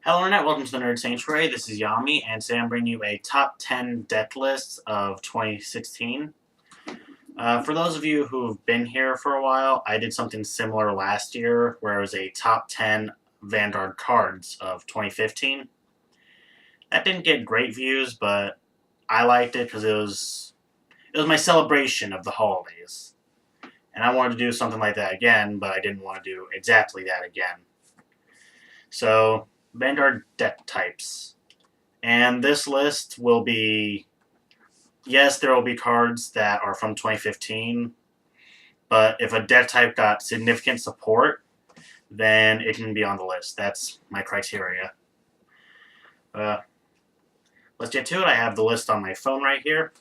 Hello Internet, welcome to the Nerd Sanctuary. This is Yami, and today I'm bringing you a top 10 deck list of 2016. For those of you who've been here for a while, I did something similar last year where it was a top 10 Vanguard cards of 2015. That didn't get great views, but I liked it because it was my celebration of the holidays. And I wanted to do something like that again, but I didn't want to do exactly that again. So, Vanguard deck types. And this list will be, yes, there will be cards that are from 2015, but if a deck type got significant support, then it can be on the list. That's my criteria. Let's get to it. I have the list on my phone right here.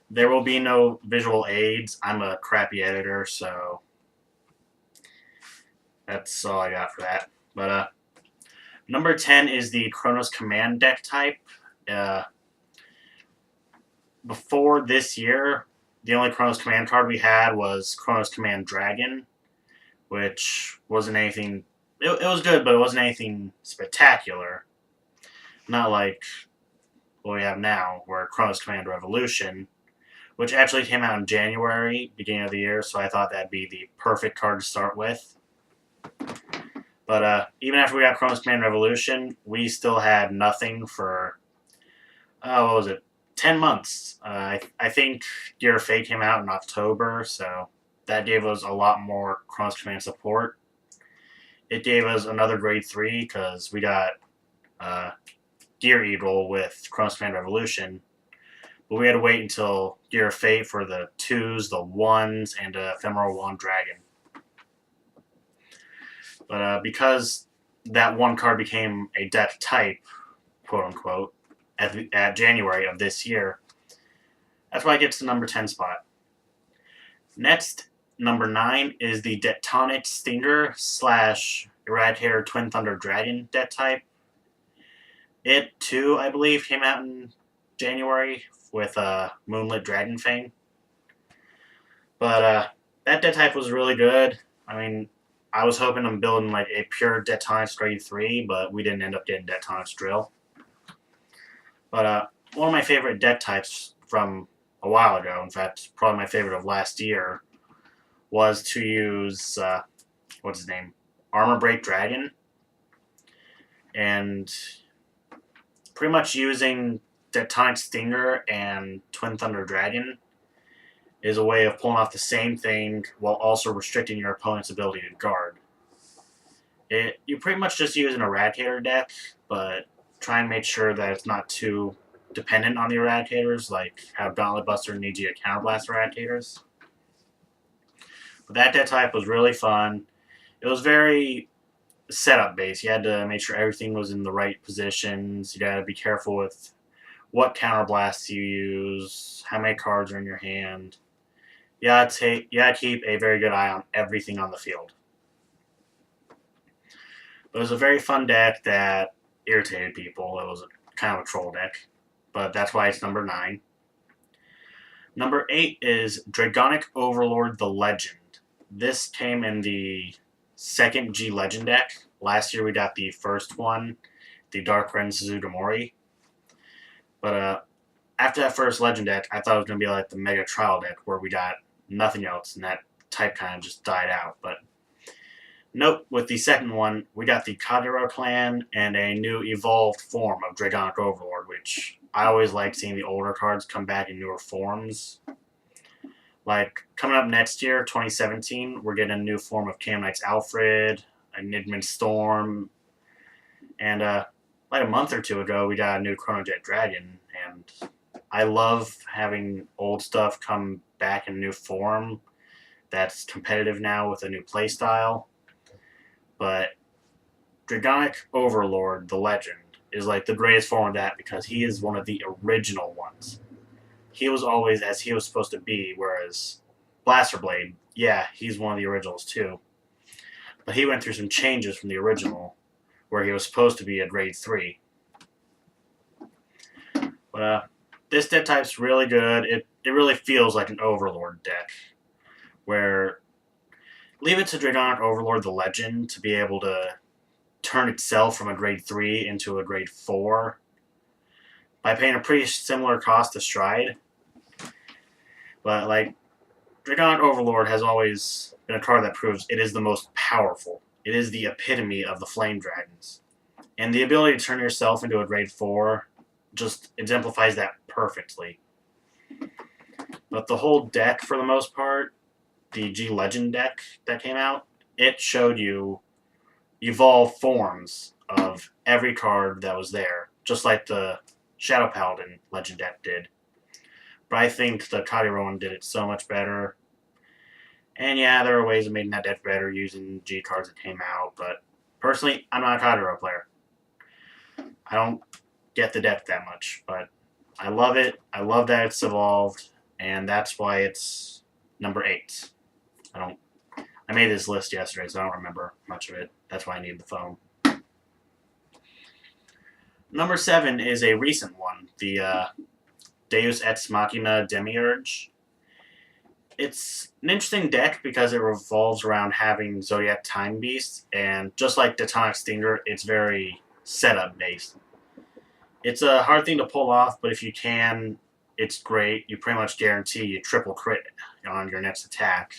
There will be no visual aids. I'm a crappy editor, so that's all I got for that. But number 10 is the Chronos Command deck type. Before this year, the only Chronos Command card we had was Chronos Command Dragon, which wasn't anything. It was good, but it wasn't anything spectacular. Not like what we have now, where Chronos Command Revolution, which actually came out in January, beginning of the year, so I thought that'd be the perfect card to start with. But even after we got Chronos Command Revolution, we still had nothing for, what was it, 10 months. I think Gear of Fate came out in October, so that gave us a lot more Chronos Command support. It gave us another grade 3 because we got Gear Eagle with Chronos Command Revolution, but we had to wait until Gear of Fate for the 2s, the 1s, and Ephemeral Wand Dragon. But because that one card became a deck type, quote unquote, at January of this year, that's why it gets the number 10 spot. Next, number 9 is the Tectonic Stinger / Eradicator Twin Thunder Dragon deck type. It, too, I believe, came out in January with Moonlit Dragon Fang. But that deck type was really good. I mean, I was hoping I'm building like a pure Tectonics grade 3, but we didn't end up getting Tectonics Drill. But one of my favorite deck types from a while ago, in fact, probably my favorite of last year, was to use, what's his name? Armor Break Dragon. And pretty much using Tectonic Stinger and Twin Thunder Dragon is a way of pulling off the same thing while also restricting your opponent's ability to guard. You pretty much just use an Eradicator deck, but try and make sure that it's not too dependent on the Eradicators, like how Gauntlet Buster needs you to counterblast Eradicators. But that deck type was really fun. It was very setup based. You had to make sure everything was in the right positions. You gotta be careful with what counterblasts you use, how many cards are in your hand. You gotta keep a very good eye on everything on the field. But it was a very fun deck that irritated people. It was kind of a troll deck, but that's why it's number 9. Number 8 is Dragonic Overlord the Legend. This came in the second G Legend deck. Last year we got the first one, the Dark Ren Suzugimori. But after that first Legend deck, I thought it was going to be like the Mega Trial deck where we got nothing else, and that type kind of just died out. But nope, with the second one, we got the Kadiro clan and a new evolved form of Dragonic Overlord, which I always like seeing the older cards come back in newer forms. Like, coming up next year, 2017, we're getting a new form of Cam Knight's Alfred, a Nidman Storm, and like a month or two ago, we got a new Chronojet Dragon, and I love having old stuff come back in a new form that's competitive now with a new playstyle. But Dragonic Overlord, the Legend, is like the greatest form of that because he is one of the original ones. He was always as he was supposed to be, whereas Blaster Blade, yeah, he's one of the originals too. But he went through some changes from the original, where he was supposed to be a grade 3. But this deck type's really good. It really feels like an Overlord deck, where leave it to Dragonic Overlord the Legend to be able to turn itself from a grade 3 into a grade 4 by paying a pretty similar cost to Stride. But, like, Dragonic Overlord has always been a card that proves it is the most powerful. It is the epitome of the Flame Dragons. And the ability to turn yourself into a grade 4 just exemplifies that perfectly. But the whole deck, for the most part, the G Legend deck that came out, it showed you evolved forms of every card that was there, just like the Shadow Paladin Legend deck did. But I think the Kadiro one did it so much better. And yeah, there are ways of making that deck better using G cards that came out, but personally, I'm not a Kadiro player. I don't get the deck that much, but I love it. I love that it's evolved, and that's why it's number 8. I made this list yesterday, so I don't remember much of it. That's why I need the phone. Number 7 is a recent one, the Deus Ex Machina Demiurge. It's an interesting deck because it revolves around having Zodiac Time Beast, and just like Detonic Stinger, it's very setup-based. It's a hard thing to pull off, but if you can, it's great. You pretty much guarantee you triple crit on your next attack.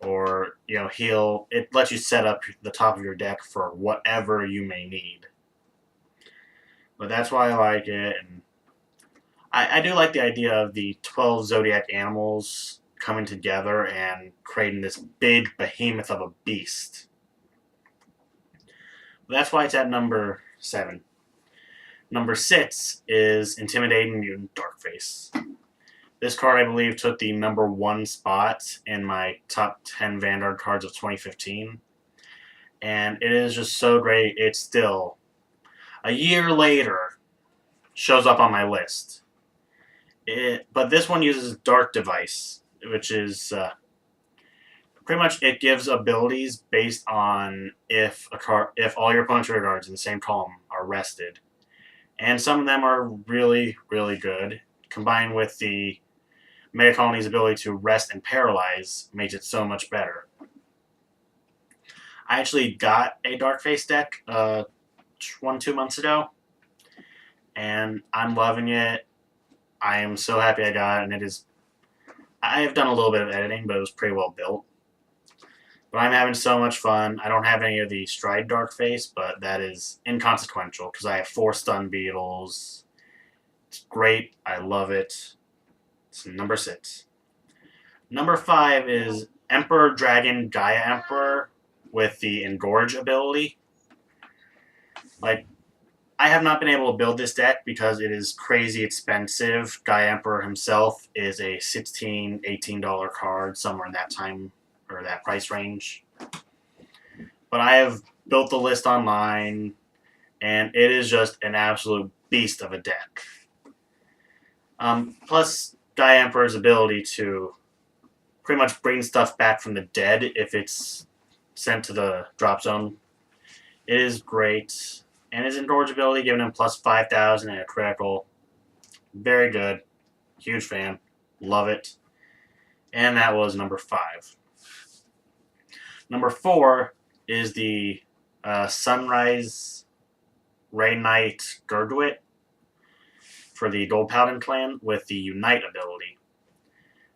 Or, heal. It lets you set up the top of your deck for whatever you may need. But that's why I like it, and I do like the idea of the 12 Zodiac animals coming together and creating this big behemoth of a beast. But that's why it's at number 7. Number 6 is Intimidating Mutant Darkface. This card, I believe, took the number 1 spot in my top 10 Vanguard cards of 2015. And it is just so great, it's still, a year later, shows up on my list. But this one uses Dark Device, which is pretty much it gives abilities based on if all your opponent's rear guards in the same column are rested, and some of them are really, really good. Combined with the Mega Colony's ability to rest and paralyze, makes it so much better. I actually got a Darkface deck 1-2 months ago, and I'm loving it. I am so happy I got it, and it is. I have done a little bit of editing, but it was pretty well built. But I'm having so much fun. I don't have any of the Stride Darkface, but that is inconsequential because I have 4 Stun Beetles. It's great. I love it. It's number 6. Number 5 is Emperor Dragon Gaia Emperor with the Engorge ability. I have not been able to build this deck because it is crazy expensive. Gaia Emperor himself is a $16, $18 card, somewhere in that time or that price range. But I have built the list online, and it is just an absolute beast of a deck. Plus, Gaia Emperor's ability to pretty much bring stuff back from the dead if it's sent to the drop zone. It is great. And his Engorge ability, giving him plus 5,000 and a critical. Very good. Huge fan. Love it. And that was number 5. Number 4 is the Sunrise Ray Knight Gurduit for the Gold Paladin clan with the Unite ability.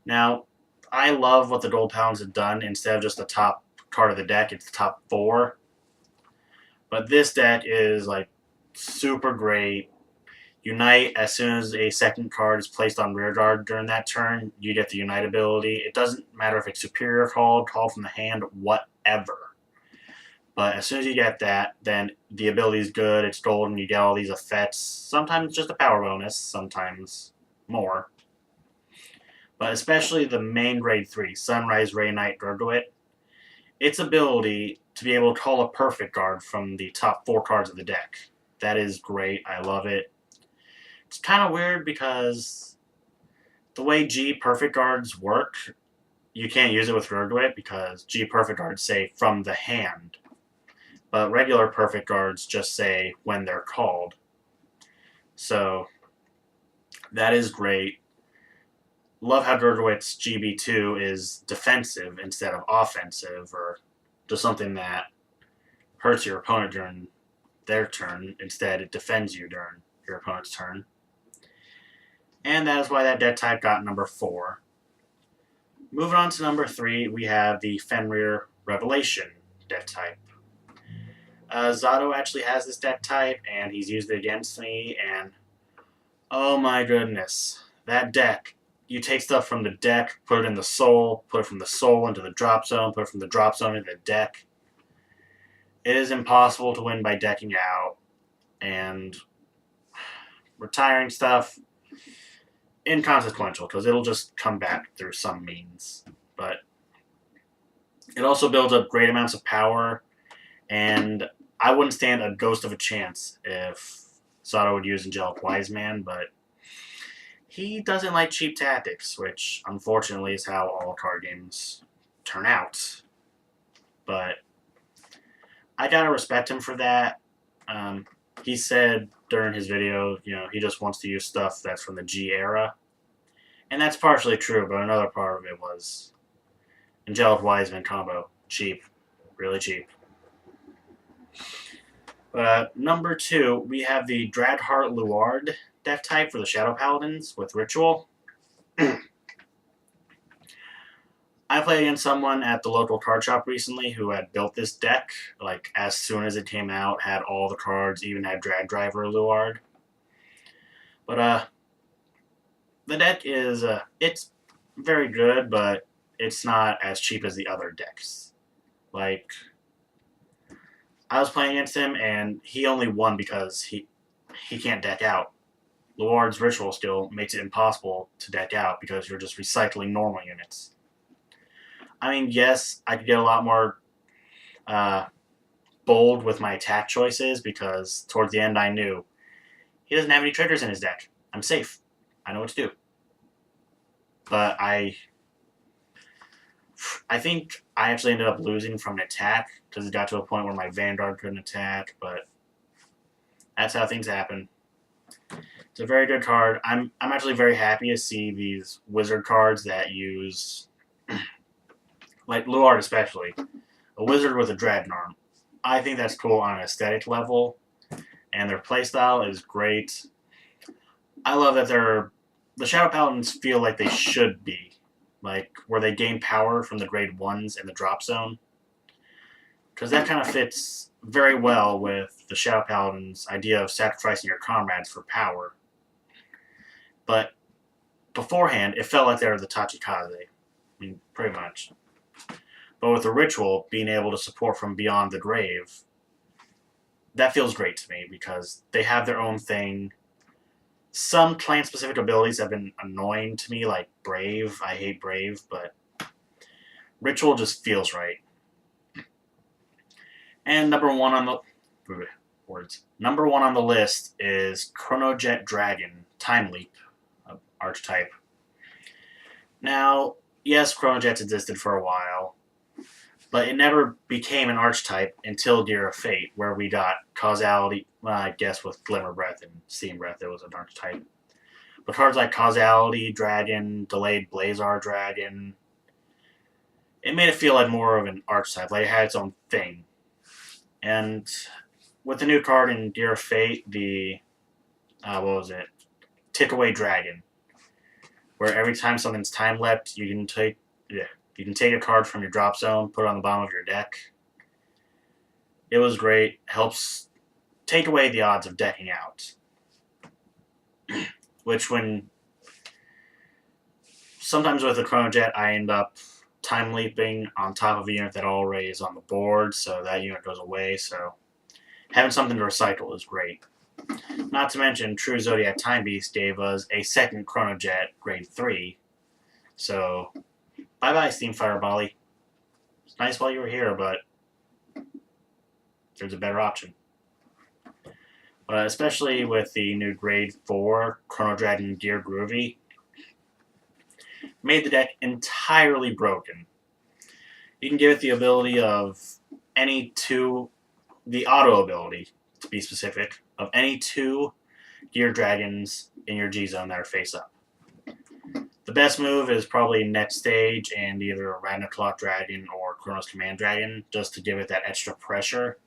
Now, I love what the Gold Paladins have done. Instead of just the top card of the deck, it's the top 4. But this deck is super great. Unite, as soon as a second card is placed on rearguard during that turn, you get the Unite ability. It doesn't matter if it's superior called from the hand, whatever. But as soon as you get that, then the ability is good, it's golden, you get all these effects. Sometimes just a power bonus, sometimes more. But especially the main grade 3, Sunrise Ray Knight Gurduit, its ability to be able to call a perfect guard from the top 4 cards of the deck. That is great. I love it. It's kind of weird because the way G perfect guards work, you can't use it with Gurduit because G perfect guards say from the hand. But regular perfect guards just say when they're called. So that is great. Love how Gurduit's GB2 is defensive instead of offensive, or just something that hurts your opponent during their turn. Instead, it defends you during your opponent's turn. And that is why that deck type got number 4. Moving on to number 3, we have the Fenrir Revelation deck type. Zato actually has this deck type, and he's used it against me, and oh my goodness, that deck. You take stuff from the deck, put it in the soul, put it from the soul into the drop zone, put it from the drop zone into the deck. It is impossible to win by decking out, and retiring stuff, inconsequential, because it'll just come back through some means. But it also builds up great amounts of power, and I wouldn't stand a ghost of a chance if Zato would use Angelic Wise Man, but he doesn't like cheap tactics, which unfortunately is how all card games turn out. But I gotta respect him for that. He said during his video, he just wants to use stuff that's from the G era. And that's partially true, but another part of it was Angelic Wiseman combo. Cheap. Really cheap. Number 2, we have the Dradheart Luard deck type for the Shadow Paladins with Ritual. I played against someone at the local card shop recently who had built this deck, like, as soon as it came out, had all the cards, even had Drag Driver Luard. But, the deck is, it's very good, but it's not as cheap as the other decks. Like, I was playing against him, and he only won because he can't deck out. Luard's Ritual skill makes it impossible to deck out because you're just recycling normal units. I mean, yes, I could get a lot more bold with my attack choices because towards the end I knew he doesn't have any triggers in his deck. I'm safe. I know what to do. But I think I actually ended up losing from an attack because it got to a point where my Vanguard couldn't attack, but that's how things happen. It's a very good card. I'm actually very happy to see these wizard cards that use, like Luard especially, a wizard with a Dreadnought. I think that's cool on an aesthetic level, and their playstyle is great. I love that the Shadow Paladins feel like they should be, like where they gain power from the grade 1s in the drop zone, because that kind of fits very well with the Shadow Paladin's idea of sacrificing your comrades for power. But beforehand, it felt like they were the Tachikaze. I mean, pretty much. But with the Ritual, being able to support from beyond the grave, that feels great to me because they have their own thing. Some clan-specific abilities have been annoying to me, like Brave. I hate Brave, but Ritual just feels right. And number one on the list is Chronojet Dragon Time Leap archetype. Now, yes, Chronojets existed for a while, but it never became an archetype until Gear of Fate, where we got Causality. Well, I guess with Glimmer Breath and Steam Breath, it was an archetype. But cards like Causality Dragon, Delayed Blazar Dragon, it made it feel like more of an archetype, like it had its own thing. And with the new card in Gear of Fate, the Tickaway Dragon, where every time something's time leapt, you can take a card from your drop zone, put it on the bottom of your deck. It was great. Helps take away the odds of decking out. Which sometimes with a Chronojet, I end up time leaping on top of a unit that already is on the board, so that unit goes away, so having something to recycle is great. Not to mention, True Zodiac Time Beast gave us a second Chronojet grade 3, so bye-bye, Steam Firebally. It's nice while you were here, but there's a better option. But especially with the new grade 4 Chrono Dragon Gear Groovy, made the deck entirely broken. You can give it the ability of the auto ability, to be specific, of any 2 Gear Dragons in your G-Zone that are face up. The best move is probably next stage and either a Ragnarok Dragon or Chronos Command Dragon, just to give it that extra pressure.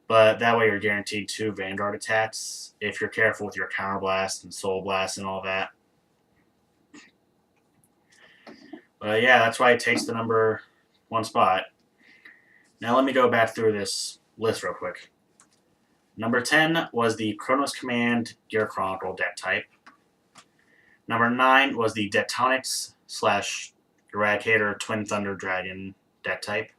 But that way you're guaranteed 2 Vanguard attacks if you're careful with your Counterblast and Soul Blast and all that. But yeah, that's why it takes the number 1 spot. Now let me go back through this list real quick. Number 10 was the Chronos Command Gear Chronicle deck type. Number 9 was the Dectonics / Eradicator Twin Thunder Dragon deck type.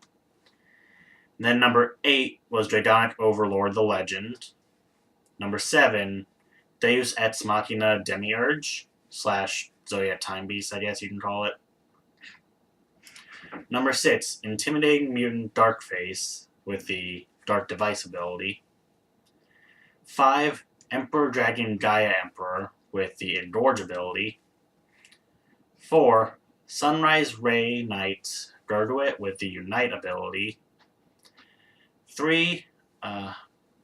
And then number 8 was Dragonic Overlord the Legend. Number 7, Deus Ex Machina Demiurge / Zodiac Time Beast, I guess you can call it. Number 6, Intimidating Mutant Darkface with the Dark Device ability. 5, Emperor Dragon Gaia Emperor with the Engorge ability. 4, Sunrise Ray Knight Garguit with the Unite ability. 3,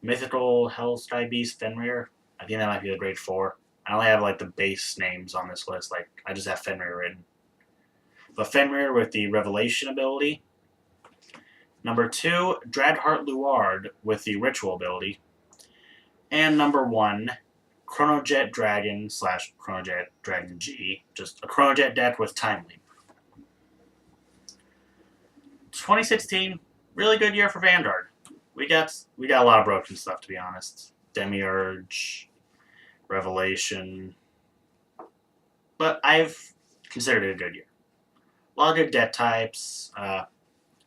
Mythical Hell Sky Beast Fenrir. I think that might be the grade 4. I only have like the base names on this list. Like I just have Fenrir written. But Fenrir with the Revelation ability. Number 2, Dreadheart Luard with the Ritual ability. And number 1, Chronojet Dragon / Chronojet Dragon G. Just a Chronojet deck with Time Leap. 2016, really good year for Vanguard. We got a lot of broken stuff, to be honest. Demiurge, Revelation. But I've considered it a good year. A lot of good deck types.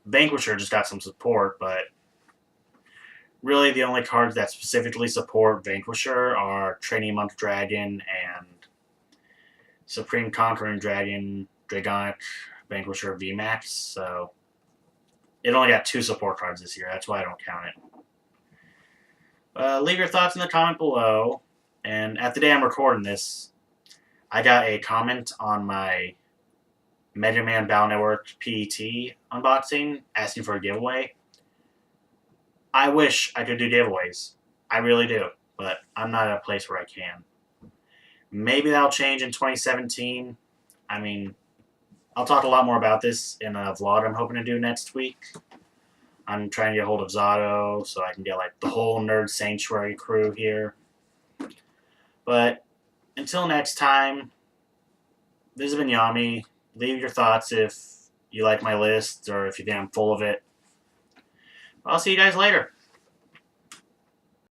Vanquisher just got some support, but really the only cards that specifically support Vanquisher are Training Monk Dragon and Supreme Conquering Dragon, Dragonic Vanquisher VMAX. So it only got 2 support cards this year. That's why I don't count it. Leave your thoughts in the comment below. And at the day I'm recording this, I got a comment on my Mega Man Battle Network PET unboxing asking for a giveaway. I wish I could do giveaways. I really do. But I'm not at a place where I can. Maybe that'll change in 2017. I mean, I'll talk a lot more about this in a vlog I'm hoping to do next week. I'm trying to get a hold of Zato so I can get like the whole Nerd Sanctuary crew here. But until next time, this has been Yami. Leave your thoughts if you like my list or if you think I'm full of it. I'll see you guys later.